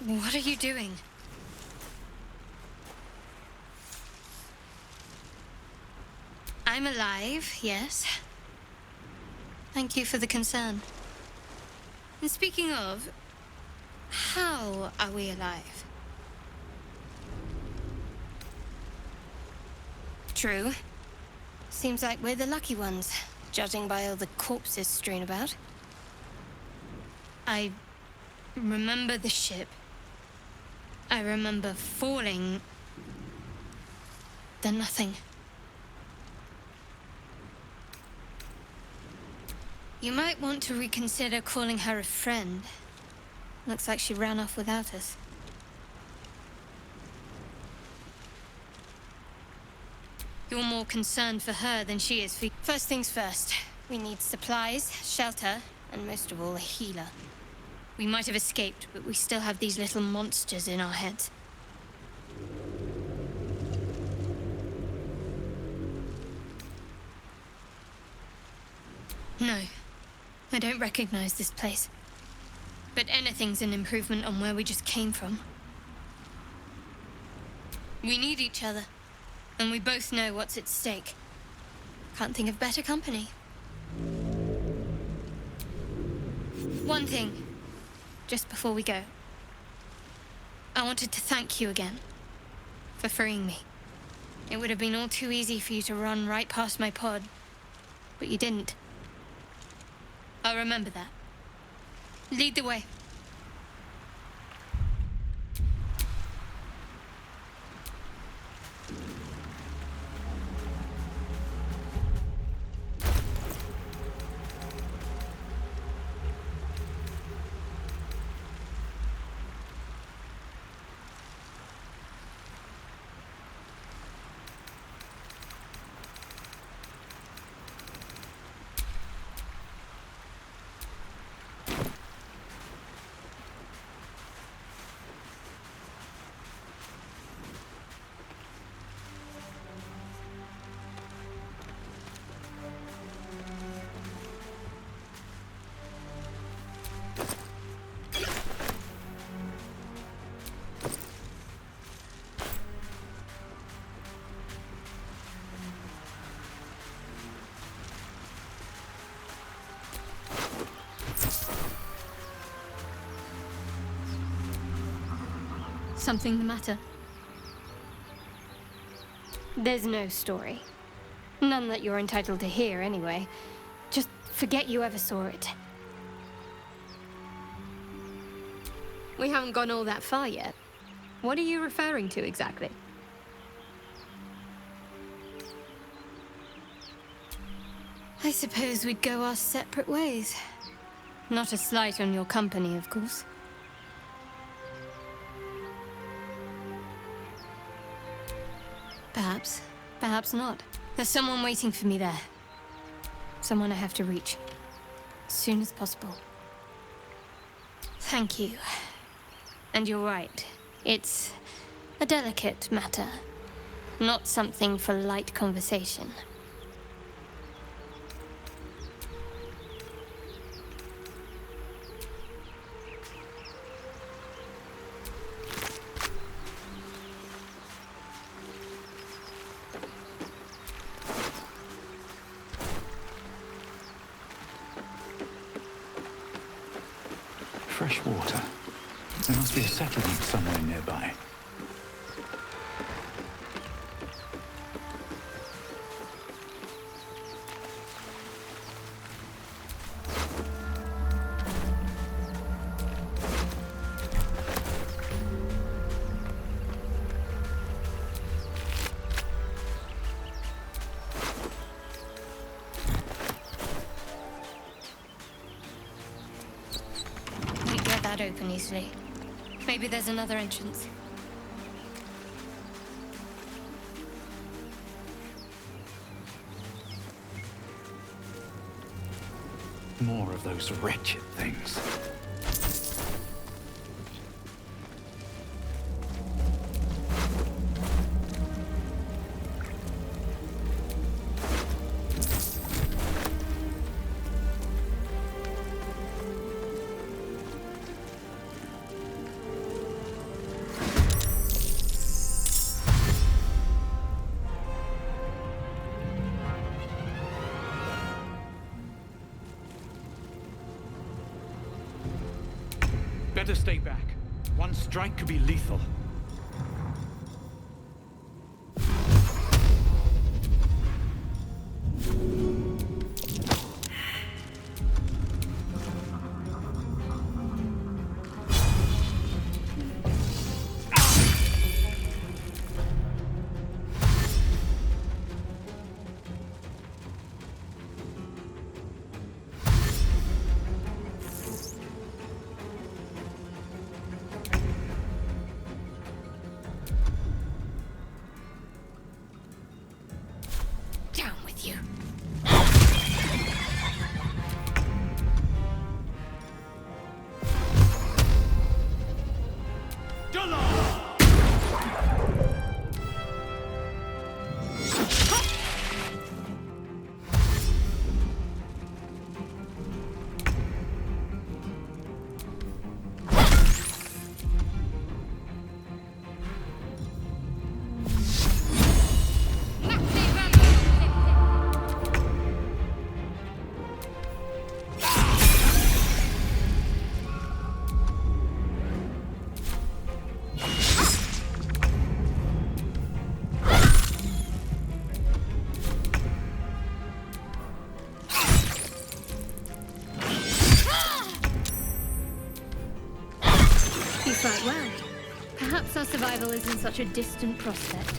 What are you doing? I'm alive, yes. Thank you for the concern. And speaking of, how are we alive? True. Seems like we're the lucky ones, judging by all the corpses strewn about. I remember the ship. I remember falling. Then nothing. You might want to reconsider calling her a friend. Looks like she ran off without us. You're more concerned for her than she is for you. First things first. We need supplies, shelter, and most of all, a healer. We might have escaped, but we still have these little monsters in our heads. No, I don't recognize this place. But anything's an improvement on where we just came from. We need each other, and we both know what's at stake. Can't think of better company. One thing, just before we go. I wanted to thank you again for freeing me. It would have been all too easy for you to run right past my pod, but you didn't. I'll remember that. Lead the way. Something the matter? There's no story. None that you're entitled to hear, anyway. Just forget you ever saw it. We haven't gone all that far yet. What are you referring to exactly? I suppose we'd go our separate ways. Not a slight on your company, of course. Perhaps. Perhaps not. There's someone waiting for me there. Someone I have to reach. As soon as possible. Thank you. And you're right. It's a delicate matter. Not something for light conversation. Fresh water. There must be a settlement somewhere nearby. Open easily. Maybe there's another entrance. More of those wretched things. to stay back. One strike could be lethal. Down with you. You fight well. Perhaps our survival isn't such a distant prospect.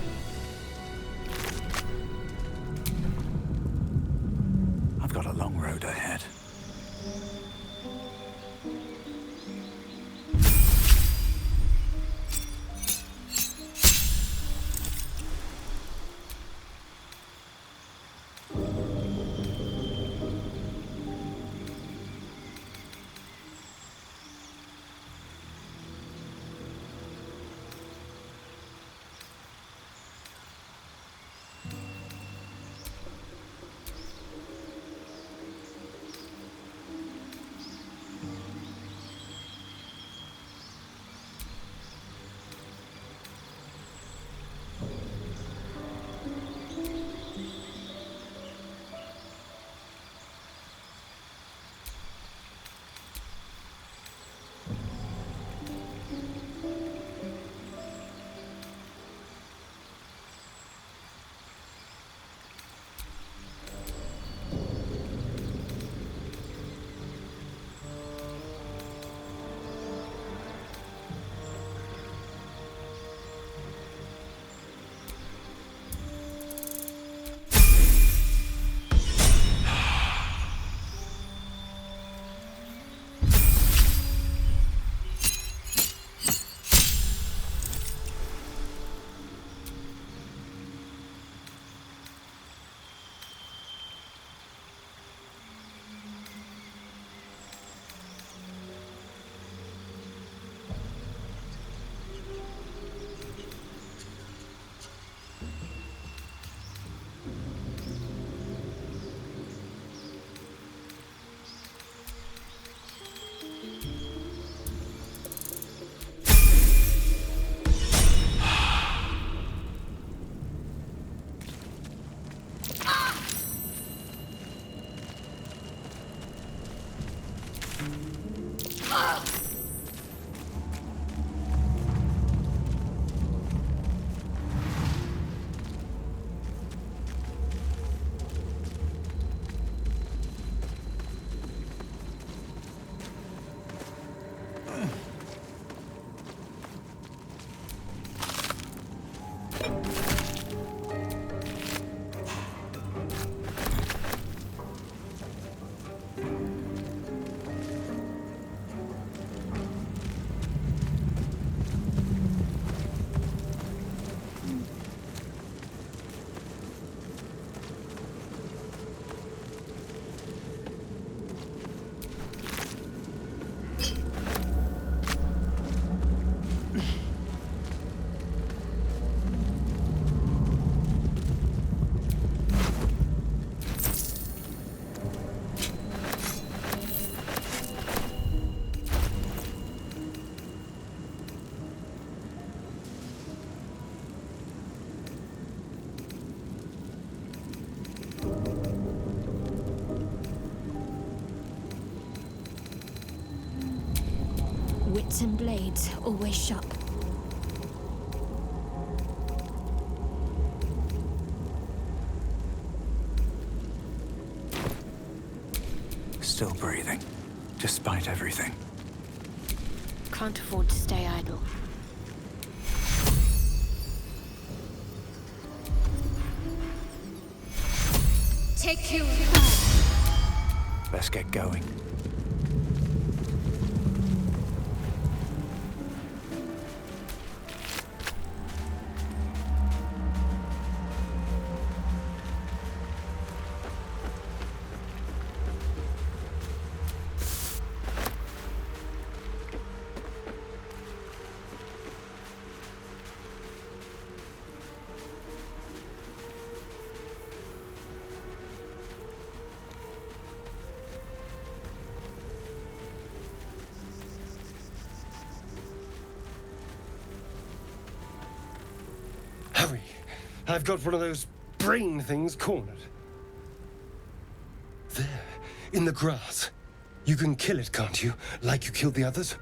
I've got a long road ahead. Boots and blades always sharp. Still breathing, despite everything. Can't afford to stay idle. Take you. Let's get going. Hurry! I've got one of those brain things cornered. There, in the grass. You can kill it, can't you? Like you killed the others?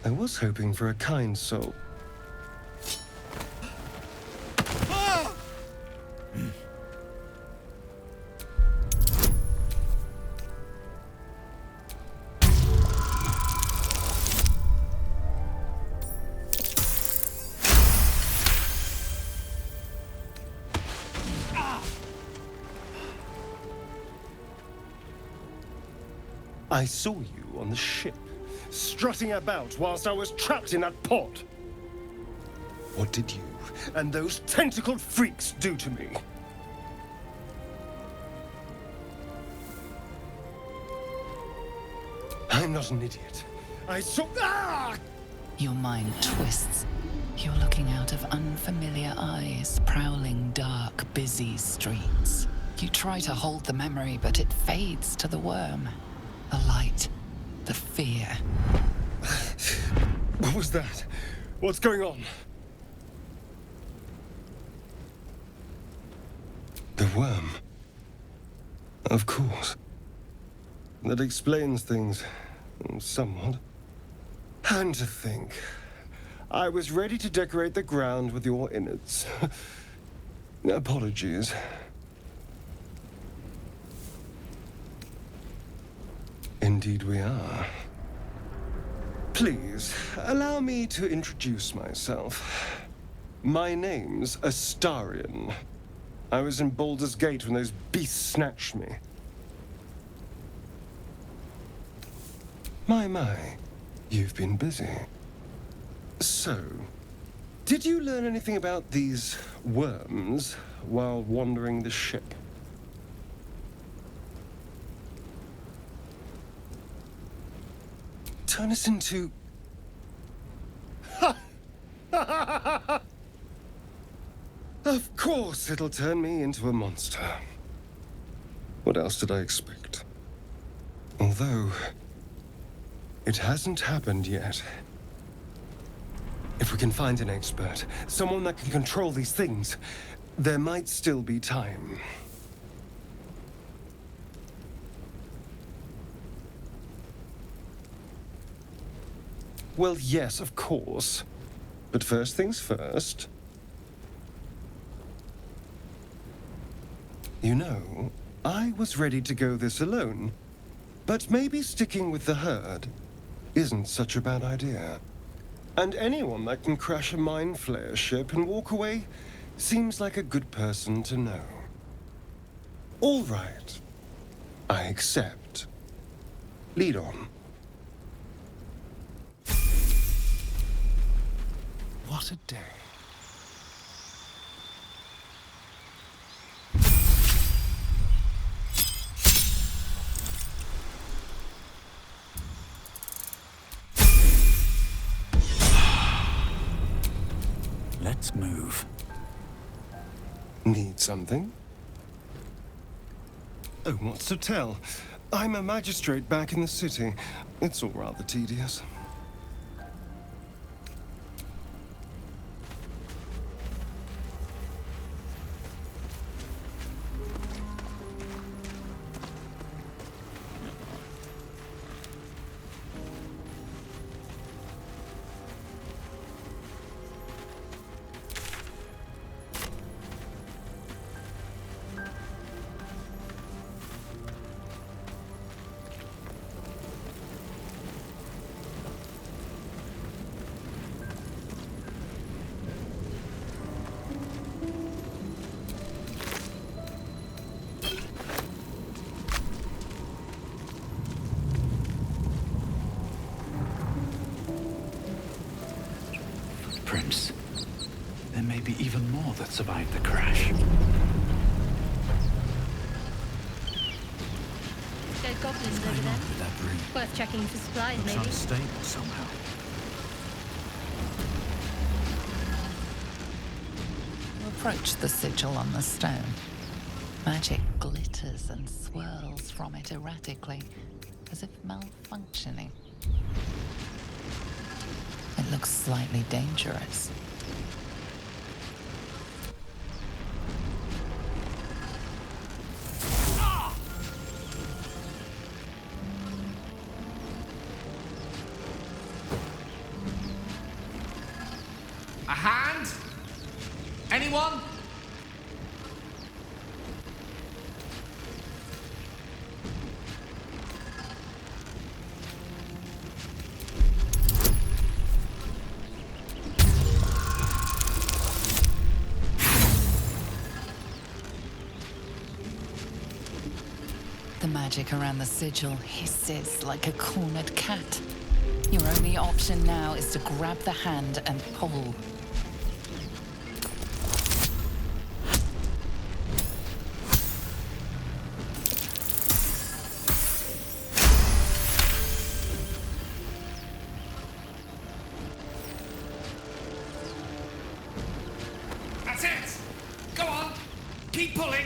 I was hoping for a kind soul. I saw you on the ship, strutting about whilst I was trapped in that pod. What did you and those tentacled freaks do to me? I'm not an idiot. I saw... Ah! Your mind twists. You're looking out of unfamiliar eyes, prowling dark, busy streets. You try to hold the memory, but it fades to the worm. The light, the fear. What was that? What's going on? The worm. Of course. That explains things, somewhat. And to think, I was ready to decorate the ground with your innards. Apologies. Indeed we are. Please, allow me to introduce myself. My name's Astarion. I was in Baldur's Gate when those beasts snatched me. My, you've been busy. So, did you learn anything about these worms while wandering the ship? Turn us into... Of course it'll turn me into a monster. What else did I expect? Although, it hasn't happened yet. If we can find an expert, someone that can control these things, there might still be time. Well, yes, of course. But first things first. You know, I was ready to go this alone. But maybe sticking with the herd isn't such a bad idea. And anyone that can crash a mind flayer ship and walk away seems like a good person to know. All right. I accept. Lead on. What a day. Let's move. Need something? Oh, what's to tell? I'm a magistrate back in the city. It's all rather tedious. footprints. There may be even more that survived the crash. Those goblins over Going there. on with that breed? Worth checking for supplies, Looks maybe. unstable somehow. You approach the sigil on the stone. Magic glitters and swirls from it erratically, as if malfunctioning. It looks slightly dangerous. A hand? Anyone? The magic around the sigil hisses like a cornered cat. Your only option now is to grab the hand and pull. That's it! Go on! Keep pulling!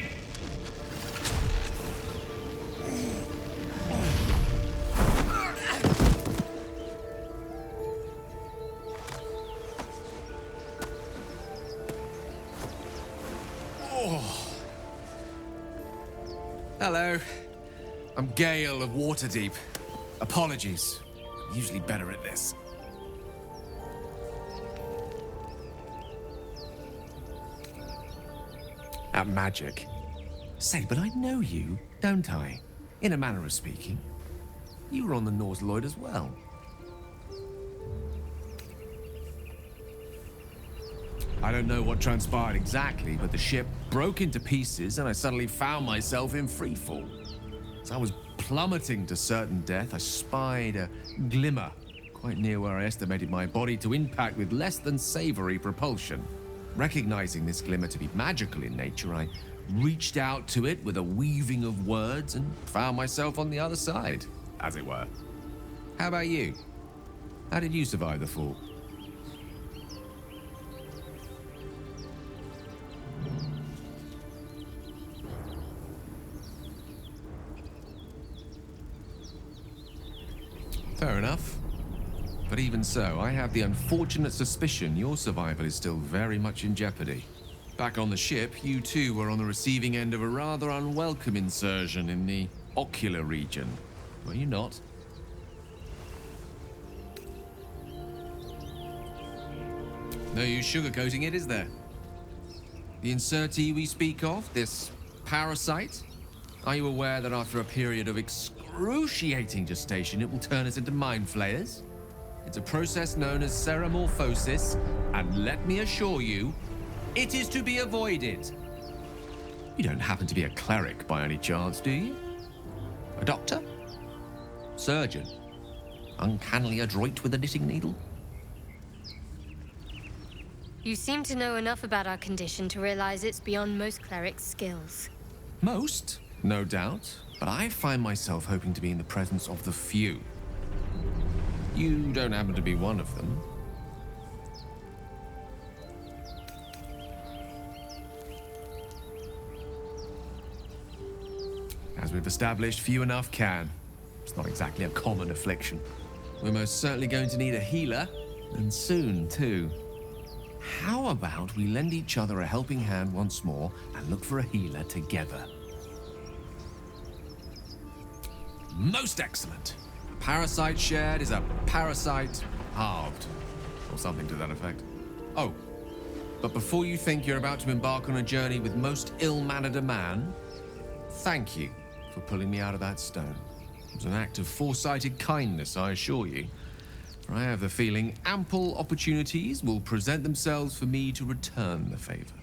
Hello. I'm Gale of Waterdeep. Apologies. Usually better at this. At magic. Say, but I know you, don't I? In a manner of speaking. You were on the Norse Lloyd as well. I don't know what transpired exactly, but the ship broke into pieces and I suddenly found myself in freefall. As I was plummeting to certain death, I spied a glimmer quite near where I estimated my body to impact with less than savory propulsion. Recognizing this glimmer to be magical in nature, I reached out to it with a weaving of words and found myself on the other side, as it were. How about you? How did you survive the fall? Fair enough. But even so, I have the unfortunate suspicion your survival is still very much in jeopardy. Back on the ship, you too were on the receiving end of a rather unwelcome insertion in the ocular region. Were you not? No use sugarcoating it, is there? The insertee we speak of, this parasite, are you aware that after a period of excruciating gestation, it will turn us into mind flayers? It's a process known as ceramorphosis, and let me assure you, it is to be avoided. You don't happen to be a cleric by any chance, do you? A doctor? Surgeon? Uncannily adroit with a knitting needle? You seem to know enough about our condition to realize it's beyond most clerics' skills. Most, no doubt, but I find myself hoping to be in the presence of the few. You don't happen to be one of them. As we've established, few enough can. It's not exactly a common affliction. We're most certainly going to need a healer, and soon, too. How about we lend each other a helping hand once more and look for a healer together? Most excellent. A parasite shared is a parasite halved, or something to that effect. Oh, but before you think you're about to embark on a journey with most ill-mannered a man, thank you for pulling me out of that stone. It was an act of foresighted kindness, I assure you. For I have the feeling ample opportunities will present themselves for me to return the favor.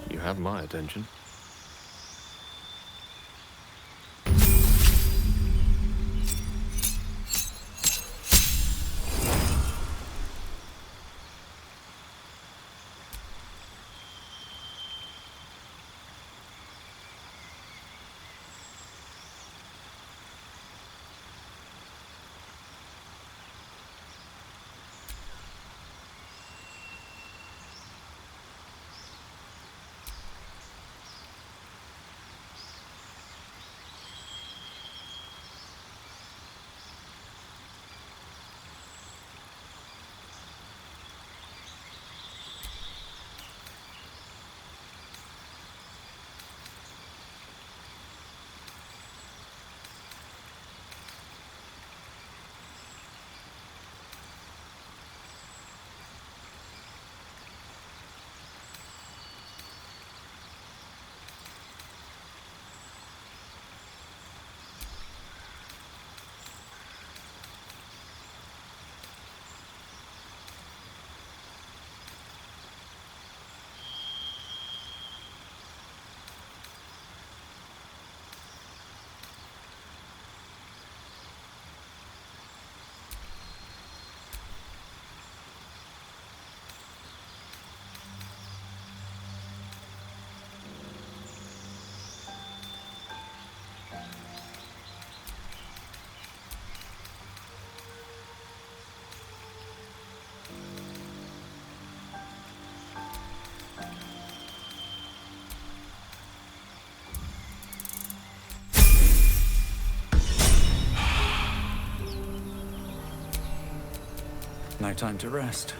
You have my attention. No time to rest.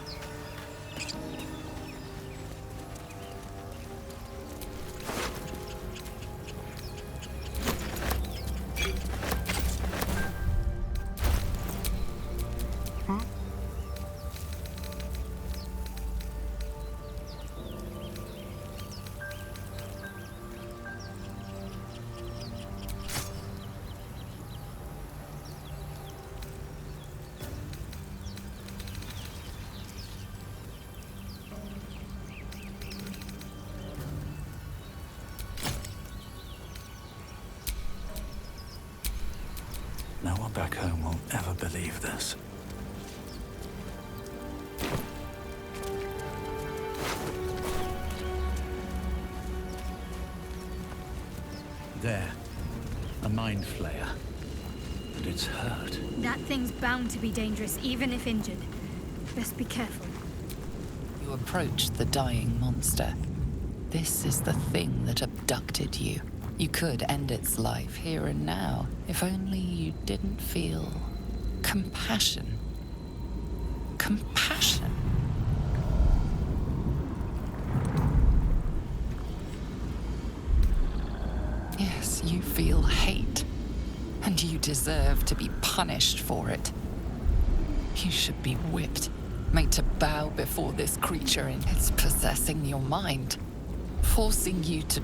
No one back home will ever believe this. There. A mind flayer. And it's hurt. That thing's bound to be dangerous, even if injured. Best be careful. You approach the dying monster. This is the thing that abducted you. You could end its life here and now, if only you didn't feel compassion. Compassion. Yes, you feel hate, and you deserve to be punished for it. You should be whipped, made to bow before this creature, and it's possessing your mind, forcing you to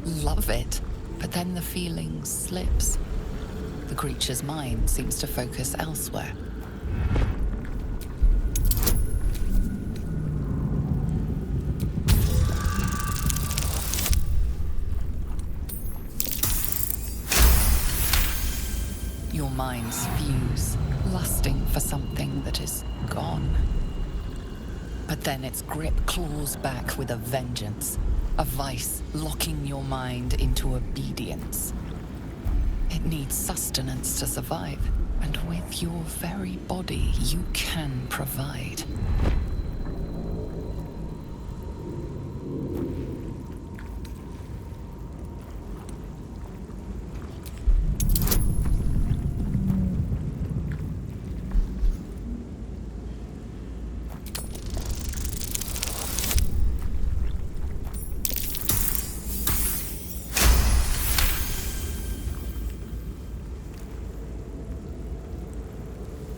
love it. But then the feeling slips. The creature's mind seems to focus elsewhere. Your minds fuse, lusting for something that is gone. But then its grip claws back with a vengeance. A vice locking your mind into obedience. It needs sustenance to survive, and with your very body, you can provide.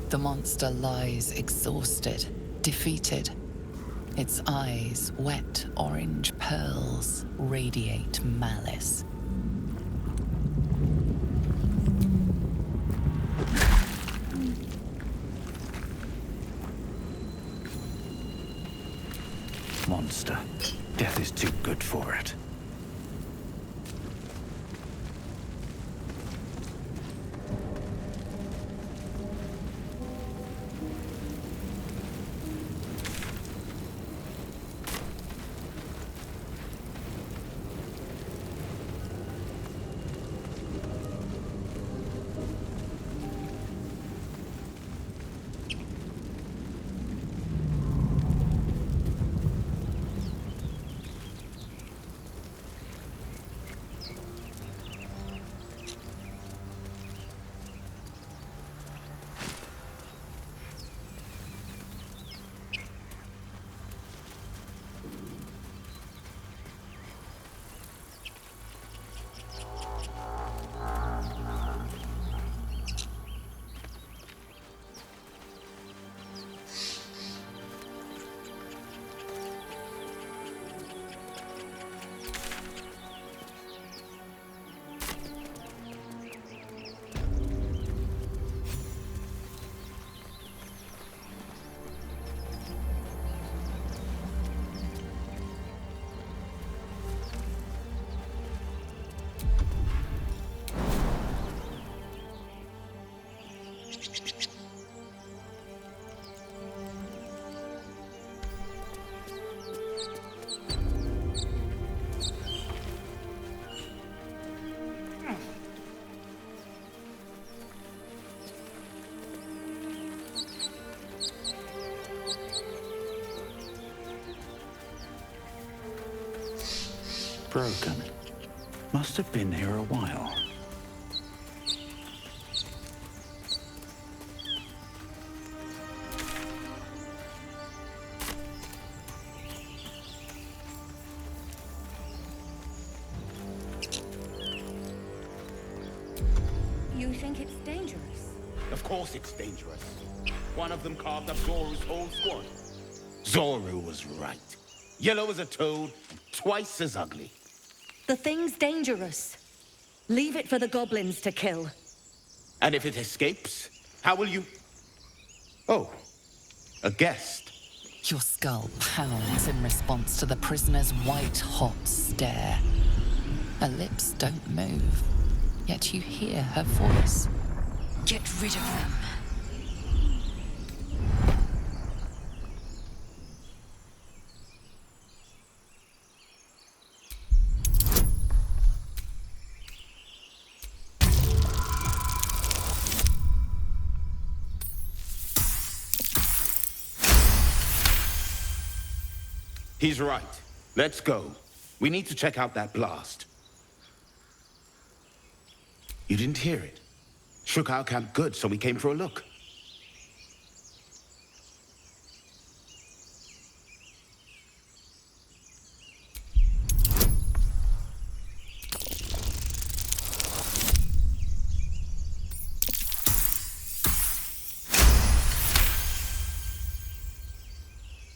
The monster lies exhausted, defeated. Its eyes, wet orange pearls, radiate malice. Monster. Death is too good for it. Broken. Must have been here a while. You think it's dangerous? Of course it's dangerous. One of them carved up Zoru's whole squad. Zoru was right. Yellow as a toad, and twice as ugly. The thing's dangerous. Leave it for the goblins to kill. And if it escapes, how will you... Oh, a guest. Your skull pounds in response to the prisoner's white-hot stare. Her lips don't move, yet you hear her voice. Get rid of them. He's right. Let's go. We need to check out that blast. You didn't hear it? Shook our camp good, so we came for a look.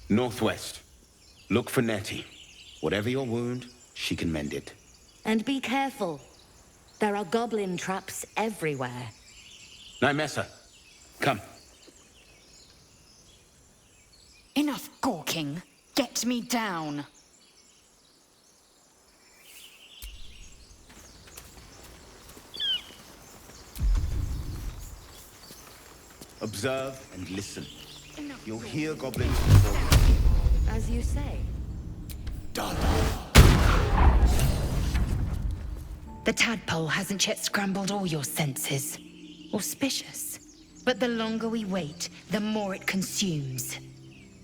Northwest. Look for Nettie. Whatever your wound, she can mend it. And be careful. There are goblin traps everywhere. Nymessa, come. Enough gawking. Get me down. Observe and listen. You'll hear goblins before. As you say. The tadpole hasn't yet scrambled all your senses. Auspicious. But the longer we wait, the more it consumes.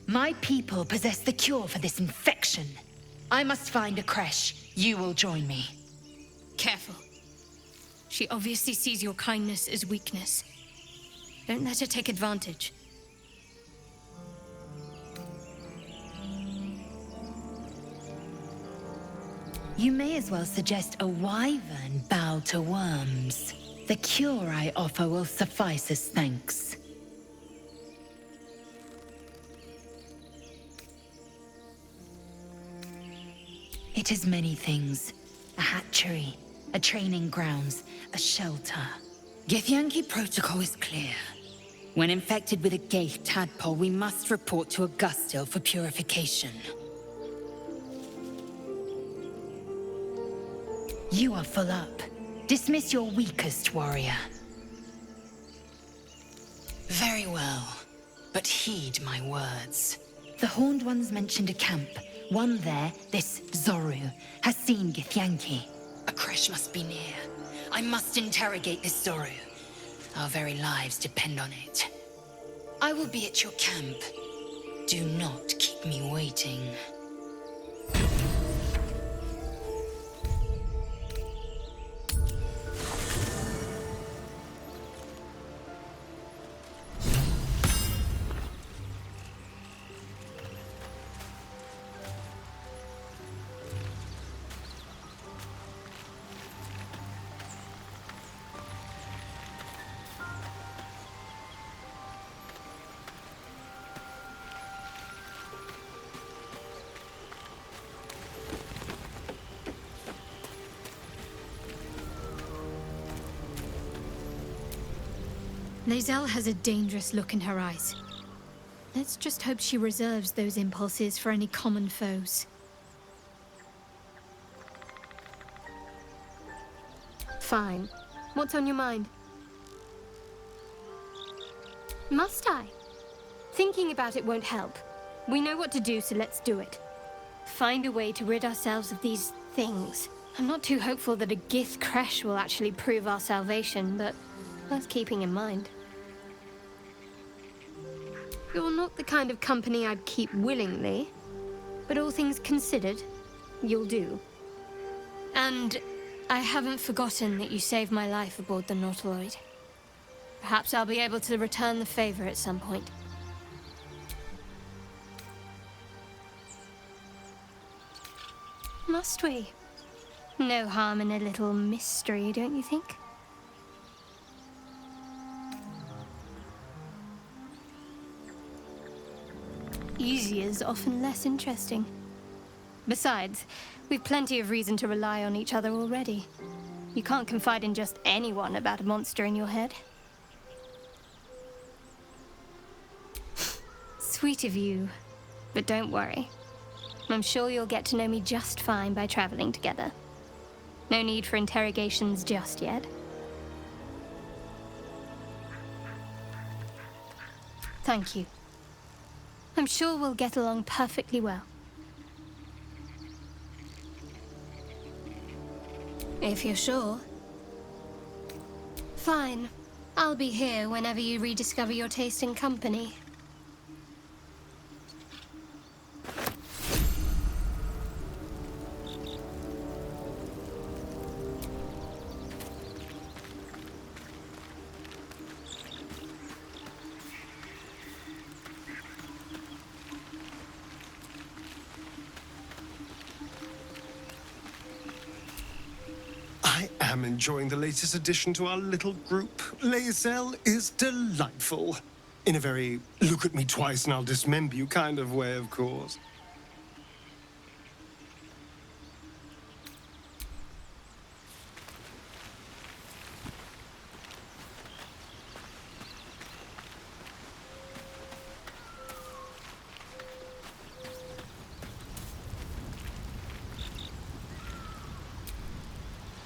My people possess the cure for this infection. I must find a creche. You will join me. Careful. She obviously sees your kindness as weakness. Don't let her take advantage. You may as well suggest a wyvern bow to worms. The cure I offer will suffice as thanks. It is many things. A hatchery, a training grounds, a shelter. Githyanki protocol is clear. When infected with a Gaith tadpole, we must report to Augustil for purification. You are full up. Dismiss your weakest warrior. Very well, but heed my words. The Horned Ones mentioned a camp. One there, this Zoru, has seen Githyanki. A creche must be near. I must interrogate this Zoru. Our very lives depend on it. I will be at your camp. Do not keep me waiting. Lae'zel has a dangerous look in her eyes. Let's just hope she reserves those impulses for any common foes. Fine. What's on your mind? Must I? Thinking about it won't help. We know what to do, so let's do it. Find a way to rid ourselves of these things. I'm not too hopeful that a Gith creche will actually prove our salvation, but worth keeping in mind. You're not the kind of company I'd keep willingly, but all things considered, you'll do. And I haven't forgotten that you saved my life aboard the Nautiloid. Perhaps I'll be able to return the favor at some point. Must we? No harm in a little mystery, don't you think? easier is often less interesting. Besides, we've plenty of reason to rely on each other already. You can't confide in just anyone about a monster in your head. Sweet of you, but don't worry. I'm sure you'll get to know me just fine by traveling together. No need for interrogations just yet. Thank you. I'm sure we'll get along perfectly well. If you're sure. Fine. I'll be here whenever you rediscover your taste in company. I am enjoying the latest addition to our little group. Lae'zel is delightful. In a very look at me twice and I'll dismember you kind of way, of course.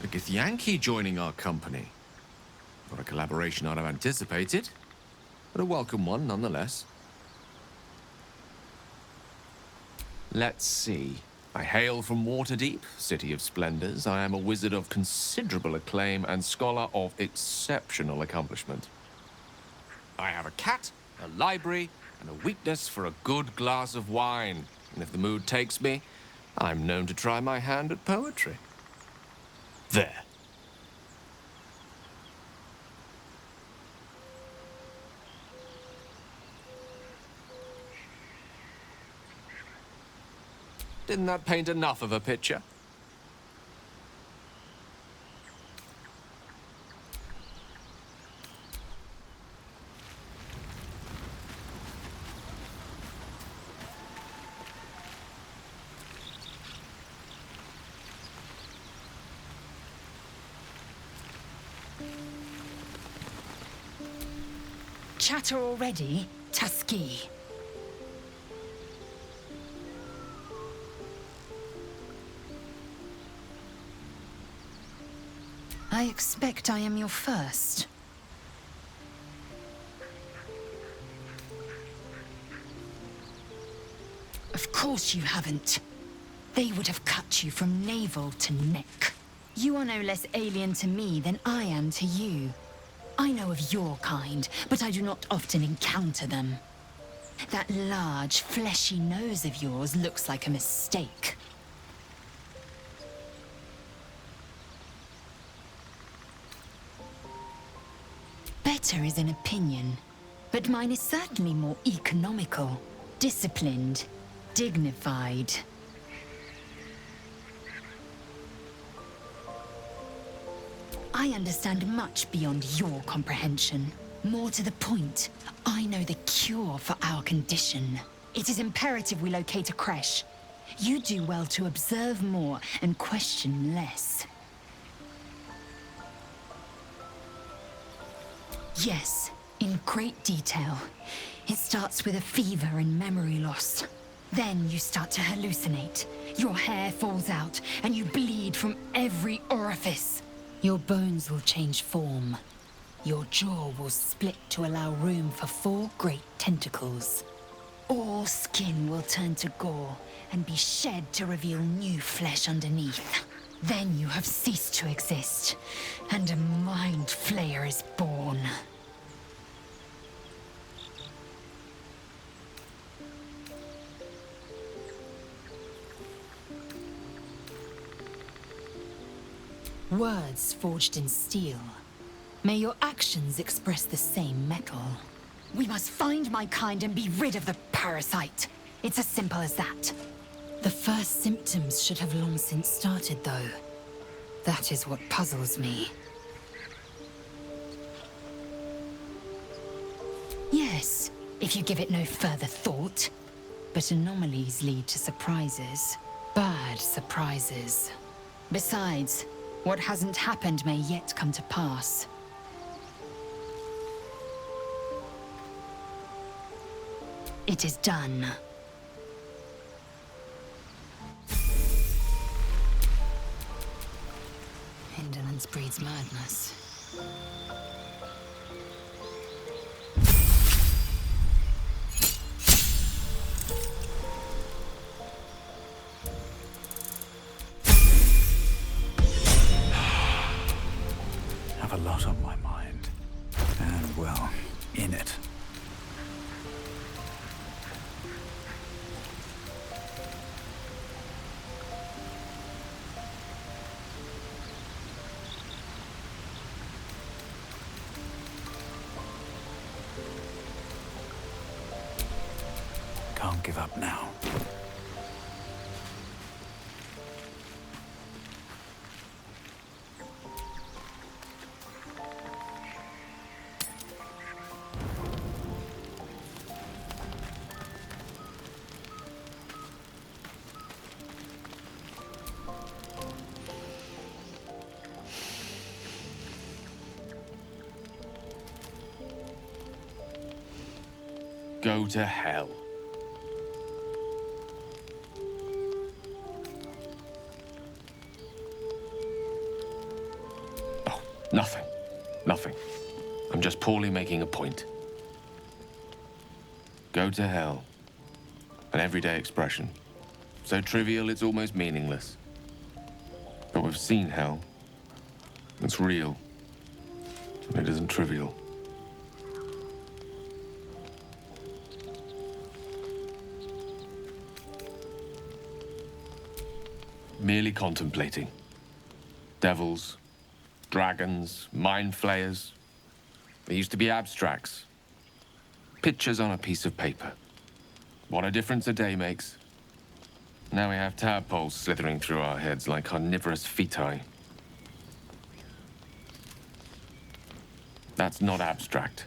A Githyanki joining our company. Not a collaboration I'd have anticipated, but a welcome one nonetheless. Let's see. I hail from Waterdeep, city of splendors. I am a wizard of considerable acclaim and scholar of exceptional accomplishment. I have a cat, a library, and a weakness for a good glass of wine. And if the mood takes me, I'm known to try my hand at poetry. There. Didn't that paint enough of a picture? Chatter already? Tusky. I expect I am your first. Of course you haven't. They would have cut you from navel to neck. You are no less alien to me than I am to you. I know of your kind, but I do not often encounter them. That large, fleshy nose of yours looks like a mistake. Better is an opinion, but mine is certainly more economical, disciplined, dignified. I understand much beyond your comprehension. More to the point, I know the cure for our condition. It is imperative we locate a creche. You do well to observe more and question less. Yes, in great detail. It starts with a fever and memory loss. Then you start to hallucinate. Your hair falls out, and you bleed from every orifice. Your bones will change form. Your jaw will split to allow room for 4 great tentacles. All skin will turn to gore and be shed to reveal new flesh underneath. Then you have ceased to exist, and a mind flayer is born. Words forged in steel. May your actions express the same metal. We must find my kind and be rid of the parasite. It's as simple as that. The first symptoms should have long since started, though. That is what puzzles me. Yes, if you give it no further thought. But anomalies lead to surprises. Bad surprises. Besides, what hasn't happened may yet come to pass. It is done. Indolence breeds madness. Have a lot on my mind. And, well, in it. Can't give up now. Go to hell. Oh, nothing. Nothing. I'm just poorly making a point. Go to hell. An everyday expression. So trivial it's almost meaningless. But we've seen hell. It's real. And it isn't trivial. Merely contemplating. Devils, dragons, mind flayers. They used to be abstracts. Pictures on a piece of paper. What a difference a day makes. Now we have tadpoles slithering through our heads like carnivorous feti. That's not abstract.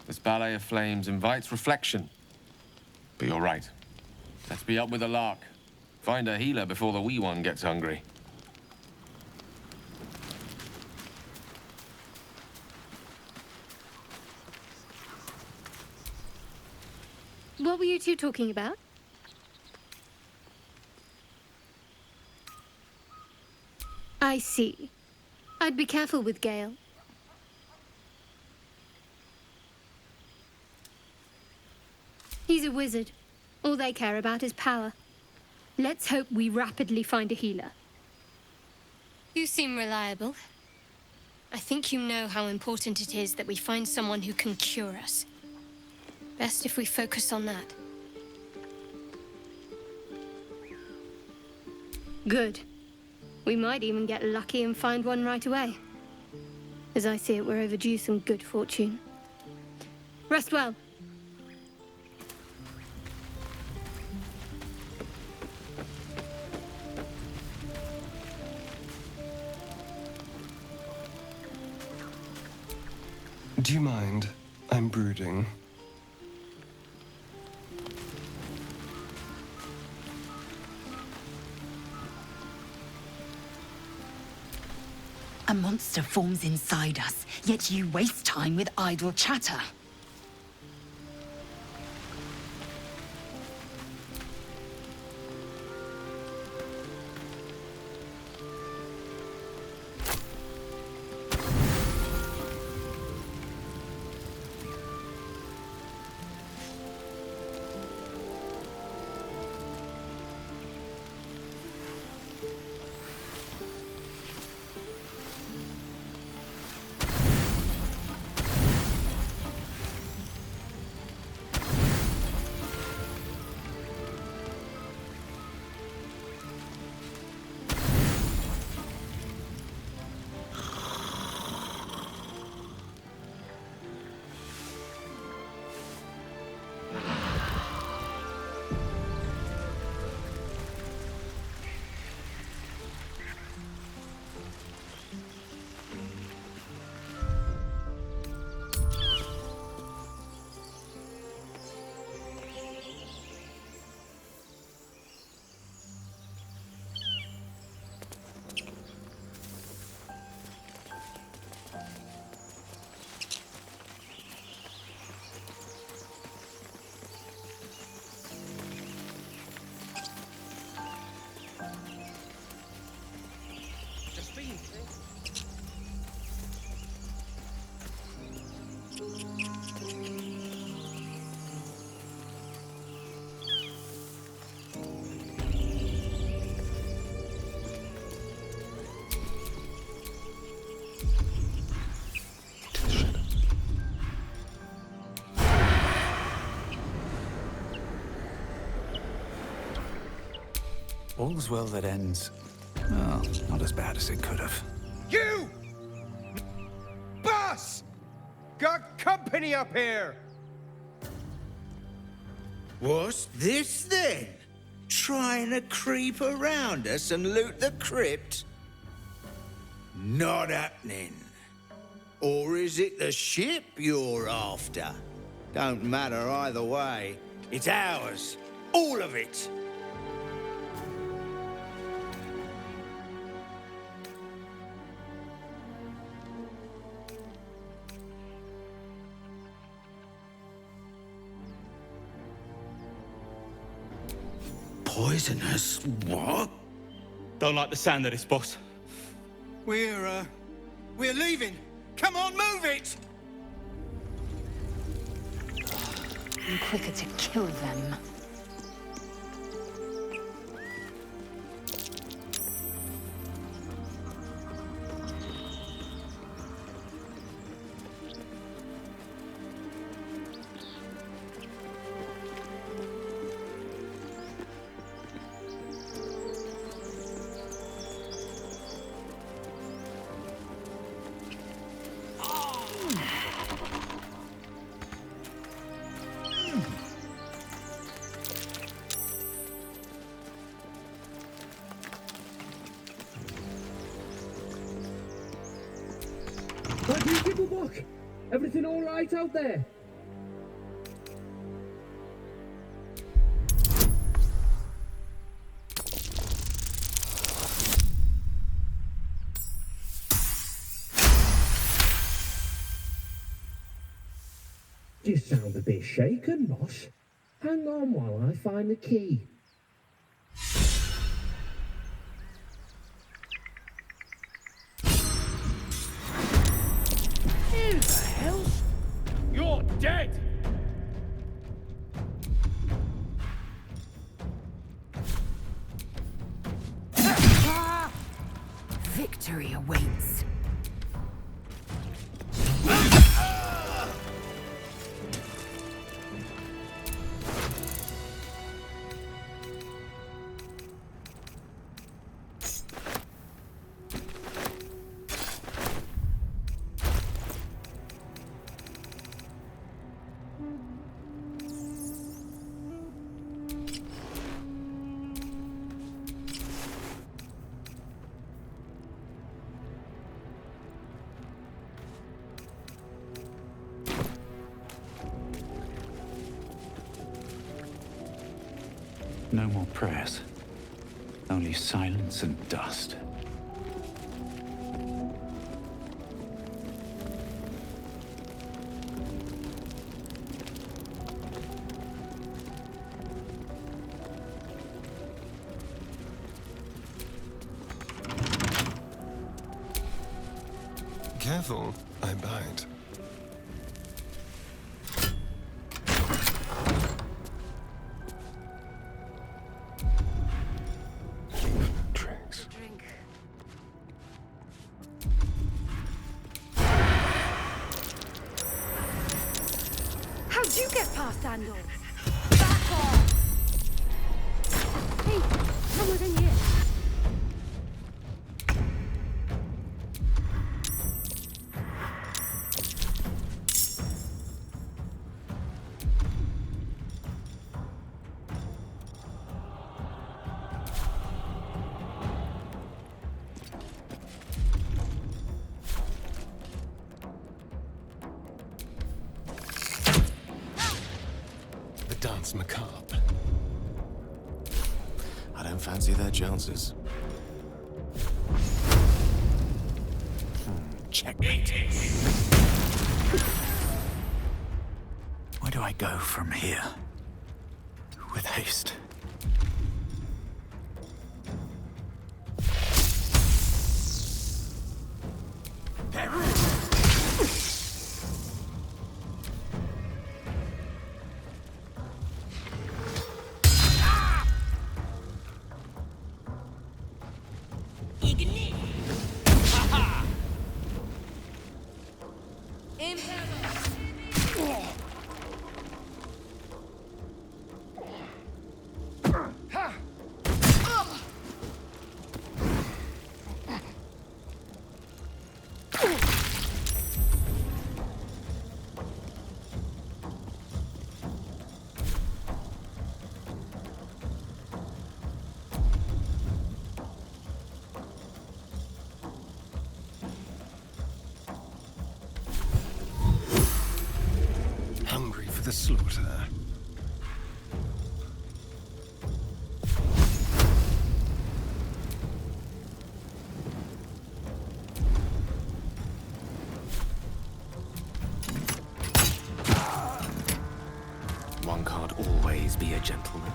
This ballet of flames invites reflection. But you're right. Let's be up with the lark. Find a healer before the wee one gets hungry. What were you two talking about? I see. I'd be careful with Gale. He's a wizard. All they care about is power. Let's hope we rapidly find a healer. You seem reliable. I think you know how important it is that we find someone who can cure us. Best if we focus on that. Good. We might even get lucky and find one right away. As I see it, we're overdue some good fortune. Rest well. Do you mind? I'm brooding. A monster forms inside us, yet you waste time with idle chatter. All's well that ends. Well, not as bad as it could have. You! Boss! Got company up here! What's this then? Trying to creep around us and loot the crypt? Not happening. Or is it the ship you're after? Don't matter either way. It's ours. All of it. Poisonous? What? Don't like the sound of this, boss. We're leaving. Come on, move it! I'm quicker to kill them. Everything all right out there? You sound a bit shaken, boss. Hang on while I find the key. Who the hell? You're dead! Victory awaits. No more prayers. Only silence and dust. Careful, I bite. Tricks. How'd you get past Andor? Back off! Hey, someone's in here. The dance macabre. I don't fancy their chances. Checkmate. Where do I go from here? With haste. the slaughter. One can't always be a gentleman.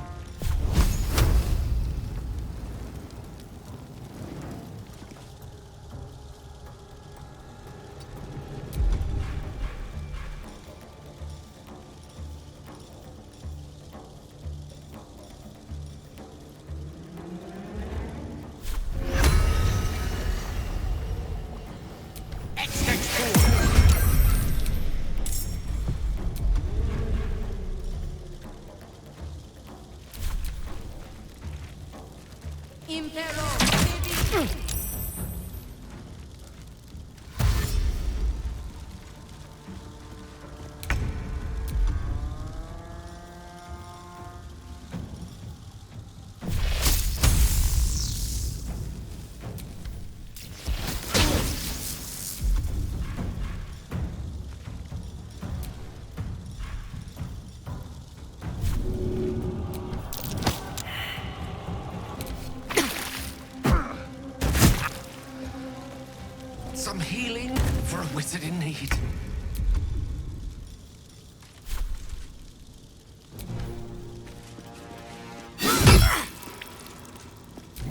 Some healing for a wizard in need.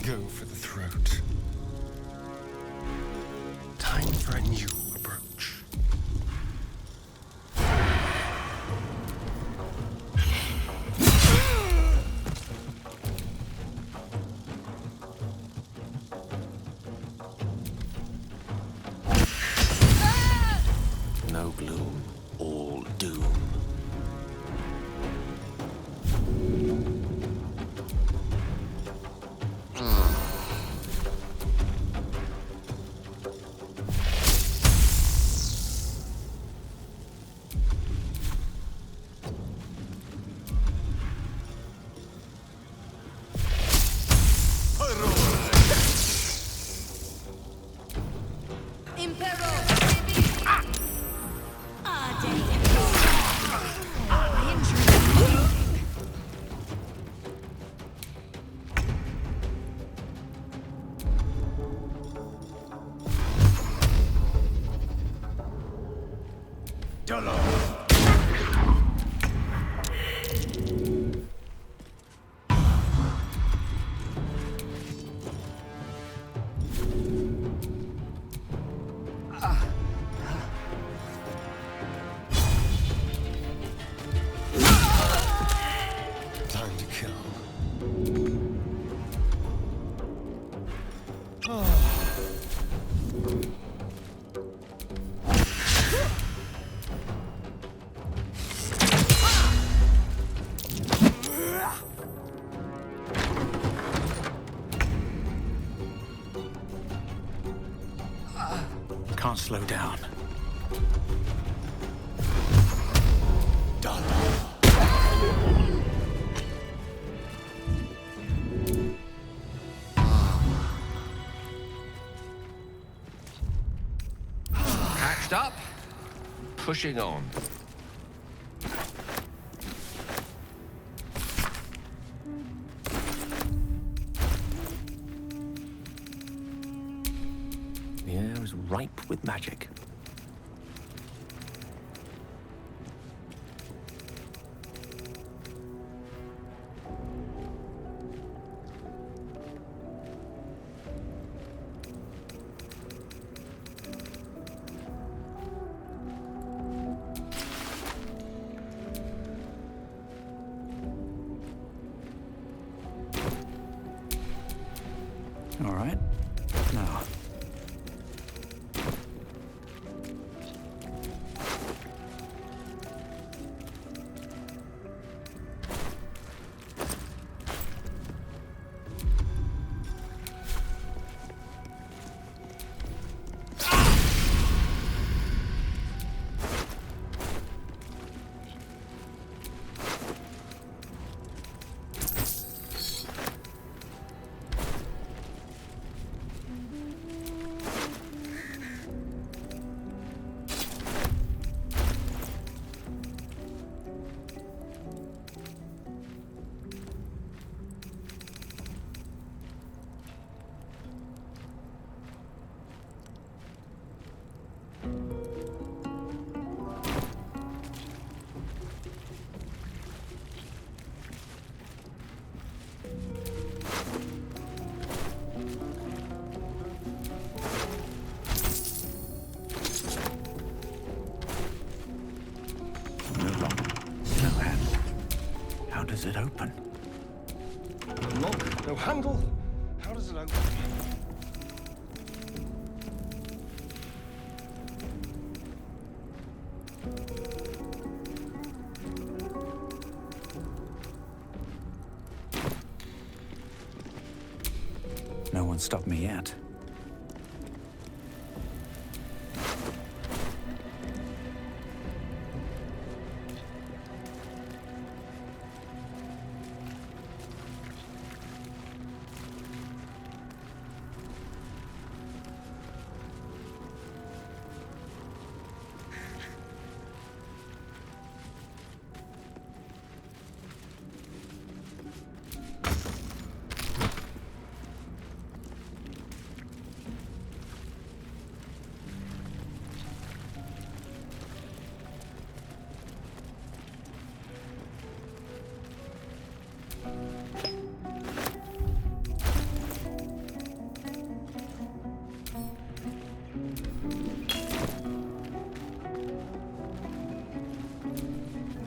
Go for the throat. Time for a new approach. No gloom, all doom. Time to kill. Can't slow down. Patched up, pushing on. The air is ripe with magic. All right. Now. No handle? How does it open? No one stopped me yet.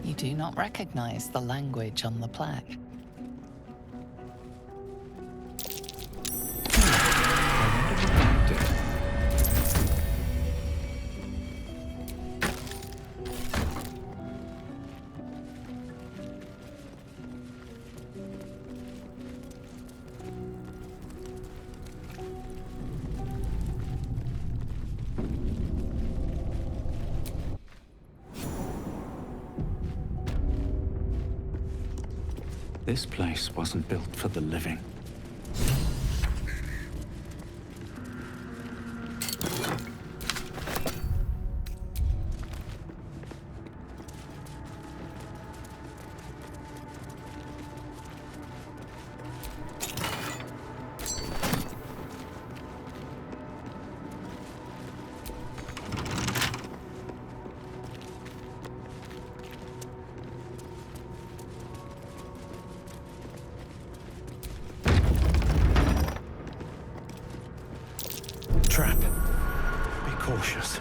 You do not recognize the language on the plaque. This place wasn't built for the living. Trap. Be cautious.